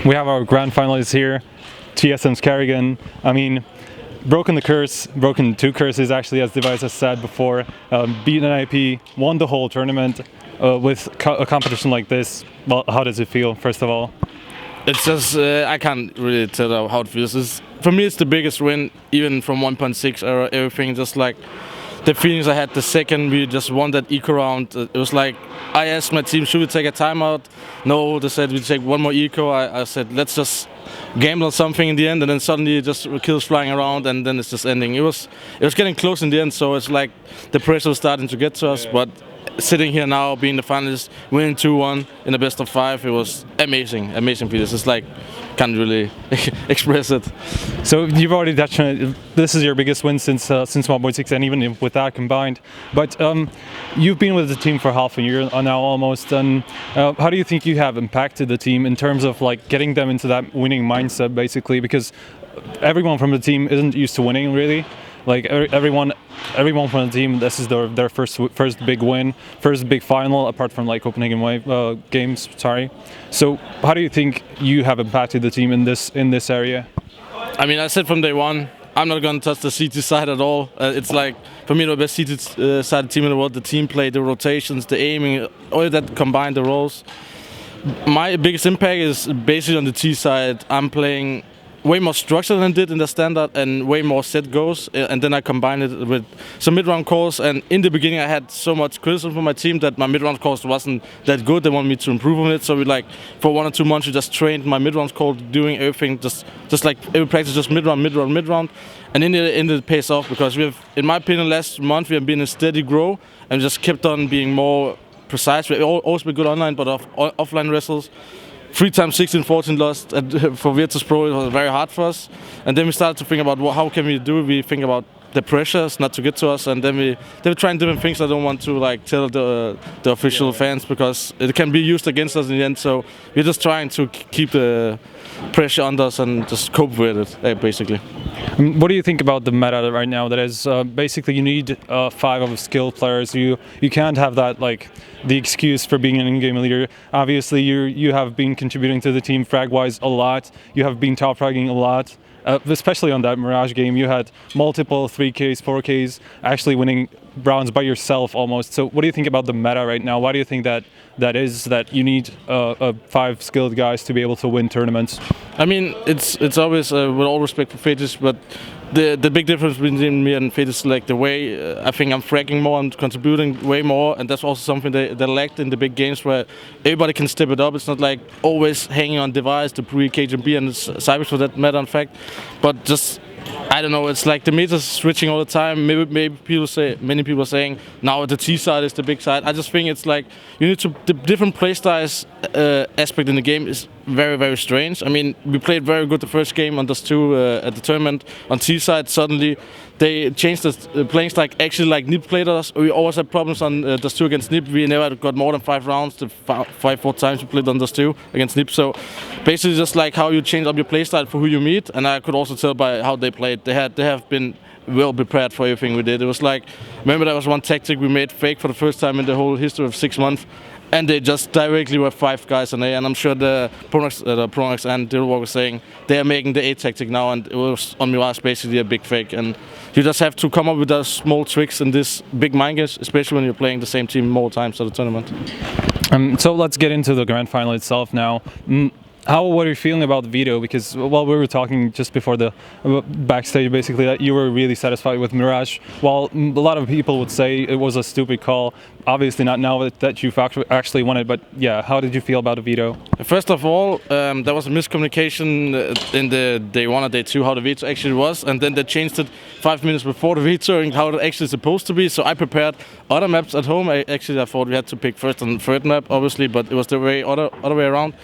We have our grand finalists here, TSM's Karrigan. I mean, broken two curses actually, as Device has said before. Beaten an IP, won the whole tournament with a competition like this. Well, how does it feel, first of all? It's just, I can't really tell how it feels. For me, it's the biggest win, even from 1.6 or everything. Just like the feelings I had the second we just won that eco round. It was like, I asked my team, should we take a timeout? No, they said we take one more eco. I said, let's just gamble on something in the end, and then suddenly just kills flying around, and then it's just ending. It was getting close in the end, so it's like the pressure was starting to get to us, but sitting here now, being the finalists, winning 2-1 in the best of 5, it was amazing feeling. It's like, can't really express it. So you've already touched on it. This is your biggest win since 1.6, and even with that combined. But you've been with the team for half a year now almost. And how do you think you have impacted the team in terms of like getting them into that winning mindset, basically? Because everyone from the team isn't used to winning, really. Like everyone from the team, this is their first big win, first big final, apart from like Copenhagen Wave games. Sorry. So how do you think you have impacted the team in this area? I mean, I said from day one, I'm not going to touch the CT side at all. It's like, for me, the best CT side team in the world. The team play, the rotations, the aiming, all that combined, the roles. My biggest impact is basically on the T side. I'm playing way more structured than I did in the standard, and way more set goes, and then I combined it with some mid-round calls. And in the beginning I had so much criticism from my team that my mid-round calls wasn't that good. They wanted me to improve on it, so we like for 1 or 2 months we just trained my mid-round call, doing everything just like every practice, just mid-round, and in the end it pays off, because we have, in my opinion, last month we have been a steady grow and just kept on being more precise. We've always been good online, but offline wrestles. 3 times 16-14 lost for Virtus.pro. It was very hard for us, and then we started to think about how can we do it. We think about the pressures not to get to us, and then we were trying different things. I don't want to like tell the official fans, because it can be used against us in the end. So we're just trying to keep the pressure on us and just cope with it, basically. What do you think about the meta right now? That is basically you need 5 of skilled players. You can't have that like the excuse for being an in-game leader. Obviously, you have been contributing to the team frag-wise a lot. You have been top fragging a lot. Especially on that Mirage game, you had multiple 3Ks, 4Ks, actually winning rounds by yourself almost. So what do you think about the meta right now? Why do you think that is that you need 5 skilled guys to be able to win tournaments? I mean, it's always, with all respect for Fetis, but the big difference between me and Fetis is like the way I think I'm fragging more and contributing way more, and that's also something they lacked in the big games, where everybody can step it up. It's not like always hanging on Device, the pre-KGB and Cybex for that matter, in fact, but just, I don't know, it's like the meta's switching all the time. Maybe many people are saying now the T side is the big side. I just think it's like you need to, the different playstyles aspect in the game is very, very strange. I mean, we played very good the first game on Dust 2 at the tournament. On T side, suddenly they changed the playing style, actually like Nip played us. We always had problems on Dust 2 against Nip. We never got more than 5 rounds. The 4 times we played on Dust 2 against Nip. So basically just like how you change up your playstyle for who you meet. And I could also tell by how they played. They have been well prepared for everything we did. It was like, remember there was one tactic we made fake for the first time in the whole history of 6 months. And they just directly were 5 guys on A, and I'm sure the Pronax and Dilwalk were saying they are making the A tactic now, and it was on Mirage basically a big fake. And you just have to come up with those small tricks in this big mind games, especially when you're playing the same team more times at the tournament. So let's get into the grand final itself now. How were you feeling about Vito? Because while we were talking just before the backstage, basically, that you were really satisfied with Mirage. While a lot of people would say it was a stupid call, obviously not now that you've actually won it. But yeah, how did you feel about Vito? First of all, there was a miscommunication in the day 1 or day 2 how the Vito actually was, and then they changed it 5 minutes before the Vito and how it actually is supposed to be. So I prepared other maps at home. I thought we had to pick first and third map, obviously, but it was the other way around.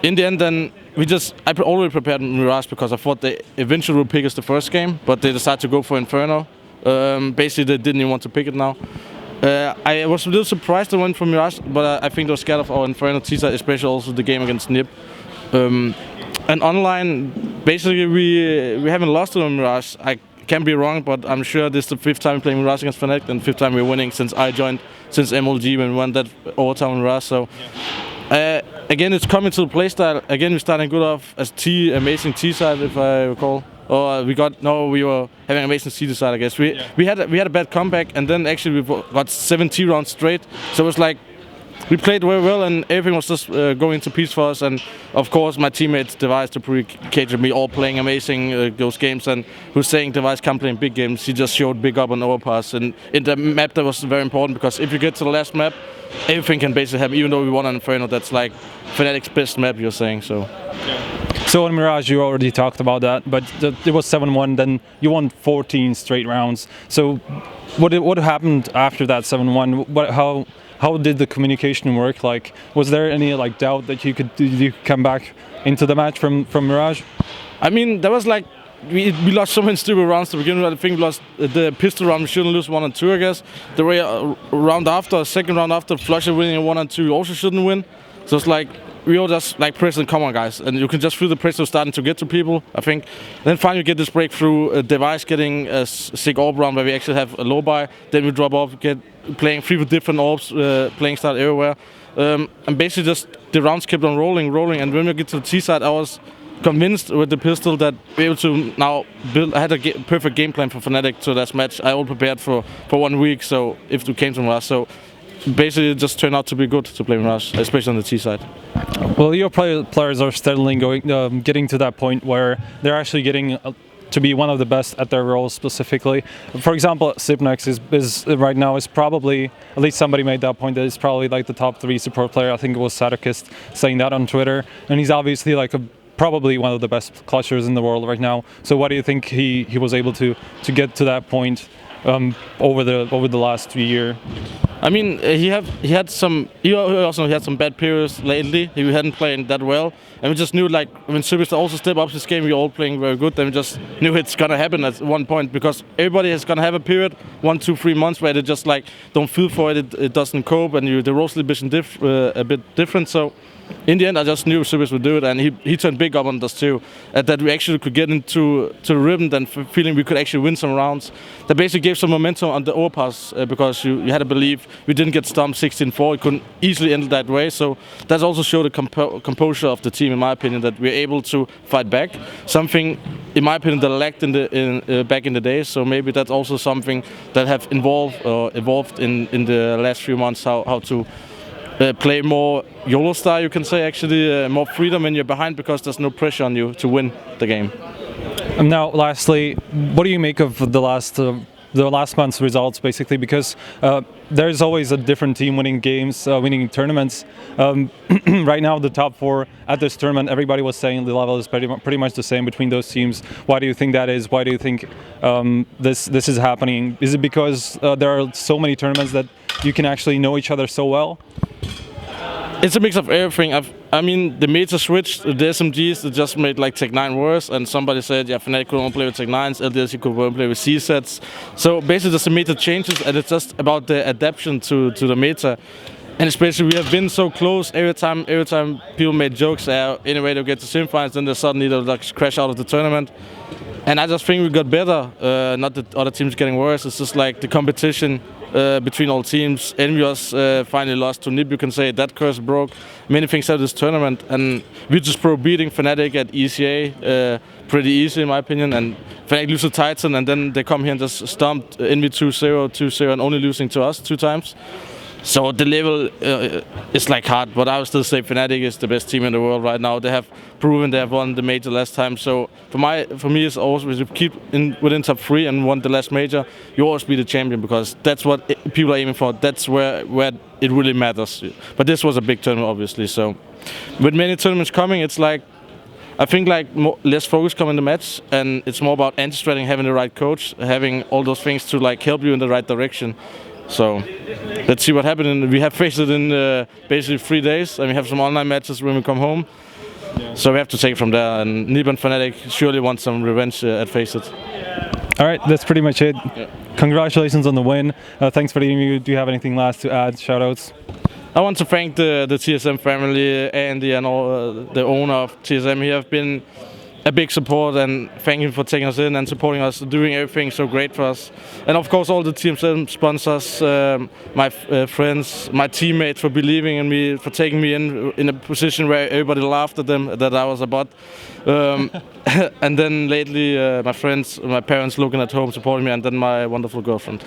In the end, then I already prepared Mirage because I thought they eventually would pick us the first game, but they decided to go for Inferno. Basically, they didn't even want to pick it now. I was a little surprised they went for Mirage, but I think they were scared of our Inferno T-side, especially also the game against Nip. And online, basically, we haven't lost to Mirage. I can be wrong, but I'm sure this is the 5th time playing Mirage against Fnatic and 5th time we're winning since I joined, since MLG when we won that overtime Mirage. So. Again, it's coming to the play style. Again, we're starting good off as amazing T side, if I recall. Or we were having amazing C side, I guess. We had a bad comeback, and then actually we got 70 rounds straight. So it was like we played very well, and everything was just going to piece for us. And of course, my teammates Device to cater me all playing amazing those games. And who's saying Device can't play in big games? He just showed big up on overpass, and in the map that was very important, because if you get to the last map, everything can basically happen. Even though we won on Inferno, that's like Fnatic's best map. You're saying so. So on Mirage, you already talked about that, but it was 7-1. Then you won 14 straight rounds. So what happened after that 7-1? How did the communication work? Like, was there any like doubt that you could come back into the match from Mirage? I mean, there was like we lost so many stupid rounds to begin with. I think we lost the pistol round. We shouldn't lose 1 and 2, I guess. The way second round after, Flusher winning 1 and 2, we also shouldn't win. So it's like we all just like pressing, come on guys, and you can just feel the pressure starting to get to people, I think. Then finally get this breakthrough, Device getting a sick orb round where we actually have a low buy. Then we drop off, get playing 3 with different orbs, playing style everywhere. And basically just the rounds kept on rolling. And when we get to the T side, I was convinced with the pistol that we're able to now build. I had a perfect game plan for Fnatic to that match. I all prepared for 1 week, so if it came to Mirage. So basically it just turned out to be good to play Mirage, especially on the T side. Well, your players are steadily getting to that point where they're actually getting to be one of the best at their roles specifically. For example, Sipnex is right now is probably, at least somebody made that point, that he's probably like the top 3 support player. I think it was Sadokist saying that on Twitter, and he's obviously like probably one of the best clutchers in the world right now. So why do you think he was able to get to that point over the last year? I mean, he also had some bad periods lately. He hadn't played that well, and we just knew like when Superstar also stepped up this game, we were all playing very good. Then we just knew it's gonna happen at one point, because everybody is gonna have a period, 1, 2, 3 months where they just like don't feel for it. It doesn't cope, and the roles division a bit different. So in the end, I just knew Superstar would do it, and he turned big up on us too. That we actually could get into the rhythm, and feeling we could actually win some rounds. That basically gave some momentum on the overpass, because you had to believe we didn't get stumped 16-4. It couldn't easily end that way. So that also showed the composure of the team, in my opinion, that we're able to fight back. Something, in my opinion, that lacked back in the days. So maybe that's also something that have evolved in the last few months. How to play more YOLO style, you can say, actually, more freedom when you're behind, because there's no pressure on you to win the game. And now, lastly, what do you make of the last month's results, basically? Because there's always a different team winning games, winning tournaments. Right now, the top 4 at this tournament, everybody was saying the level is pretty much the same between those teams. Why do you think that is? Why do you think this is happening? Is it because there are so many tournaments that you can actually know each other so well? It's a mix of everything. I mean, the meta switched, the SMGs, it just made like Tech 9 worse, and somebody said, yeah, Fnatic could only play with Tech 9s, LDS could only play with C sets. So basically just the meta changes, and it's just about the adaptation to the meta. And especially we have been so close. Every time people made jokes, anyway they'll get to Sim Finals, then they suddenly they'll like crash out of the tournament. And I just think we got better, not that other teams getting worse. It's just like the competition between all teams. Envious finally lost to Nib, you can say. That curse broke. Many things out of this tournament. And Virtus.pro beating Fnatic at ECA pretty easy, in my opinion. And Fnatic lose to Titan, and then they come here and just stomped Envy 2-0, 2-0, and only losing to us 2 times. So the level is like hard, but I would still say Fnatic is the best team in the world right now. They have proven they have won the major last time. So for me, it's always, if you keep within top 3 and won the last major, you always be the champion, because that's what people are aiming for. That's where it really matters. But this was a big tournament, obviously. So with many tournaments coming, it's like, I think like less focus come in the match, and it's more about anti-stratting, having the right coach, having all those things to like help you in the right direction. So let's see what happens. And we have faced it in basically 3 days, and we have some online matches when we come home. Yeah. So we have to take it from there. And Nib and Fnatic surely want some revenge at Faceit. All right, that's pretty much it. Yeah. Congratulations on the win. Thanks for the interview. Do you have anything last to add? Shoutouts? I want to thank the TSM family, Andy, and all the owner of TSM. He have been a big support, and thank you for taking us in and supporting us, doing everything so great for us. And of course all the team sponsors, my friends, my teammates for believing in me, for taking me in a position where everybody laughed at them that I was a bot. And then lately my friends, my parents looking at home supporting me, and then my wonderful girlfriend.